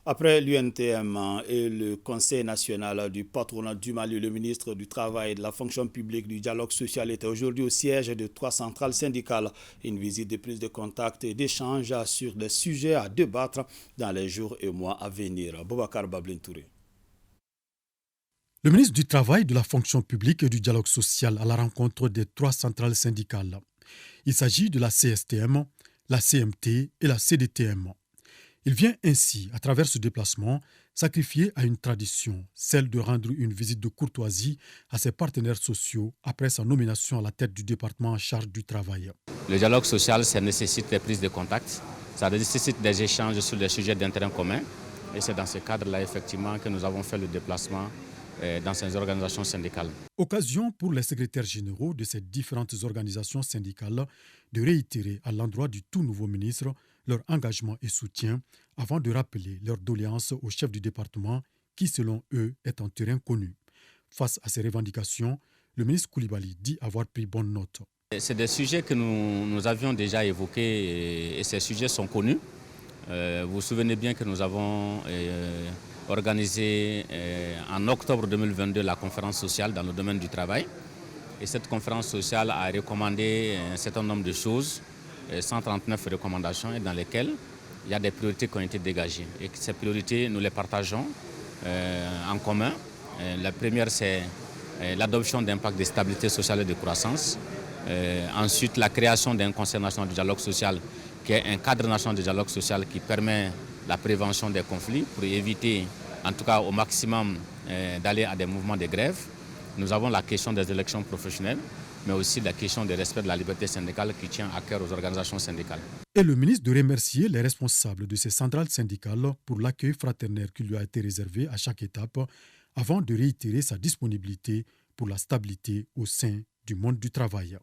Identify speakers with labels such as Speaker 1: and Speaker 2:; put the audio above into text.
Speaker 1: Après l'UNTM et le Conseil national du patronat du Mali, le ministre du Travail et de la fonction publique du dialogue social était aujourd'hui au siège de 3 centrales syndicales. Une visite de prise de contact et d'échange sur des sujets à débattre dans les jours et mois à venir. Boubacar Bablin Touré.
Speaker 2: Le ministre du Travail, de la fonction publique et du dialogue social à la rencontre des 3 centrales syndicales. Il s'agit de la CSTM, la CMT et la CDTM. Il vient ainsi, à travers ce déplacement, sacrifier à une tradition, celle de rendre une visite de courtoisie à ses partenaires sociaux après sa nomination à la tête du département en charge du travail.
Speaker 3: Le dialogue social, ça nécessite des prises de contact, ça nécessite des échanges sur des sujets d'intérêt commun. Et c'est dans ce cadre-là, effectivement, que nous avons fait le déplacement dans ces organisations syndicales.
Speaker 2: Occasion pour les secrétaires généraux de ces différentes organisations syndicales de réitérer à l'endroit du tout nouveau ministre leur engagement et soutien avant de rappeler leurs doléances au chef du département qui, selon eux, est en terrain connu. Face à ces revendications, le ministre Koulibaly dit avoir pris bonne note.
Speaker 3: C'est des sujets que nous avions déjà évoqués et ces sujets sont connus. Vous vous souvenez bien que nous avons organisé en octobre 2022 la conférence sociale dans le domaine du travail. Et cette conférence sociale a recommandé un certain nombre de choses, 139 recommandations, et dans lesquelles il y a des priorités qui ont été dégagées. Et ces priorités, nous les partageons en commun. La première, c'est l'adoption d'un pacte de stabilité sociale et de croissance. Ensuite, la création d'un conseil national du dialogue social, qui est un cadre national de dialogue social qui permet la prévention des conflits pour éviter, en tout cas au maximum, d'aller à des mouvements de grève. Nous avons la question des élections professionnelles, mais aussi la question du respect de la liberté syndicale qui tient à cœur aux organisations syndicales.
Speaker 2: Et le ministre de remercier les responsables de ces centrales syndicales pour l'accueil fraternel qui lui a été réservé à chaque étape, avant de réitérer sa disponibilité pour la stabilité au sein du monde du travail.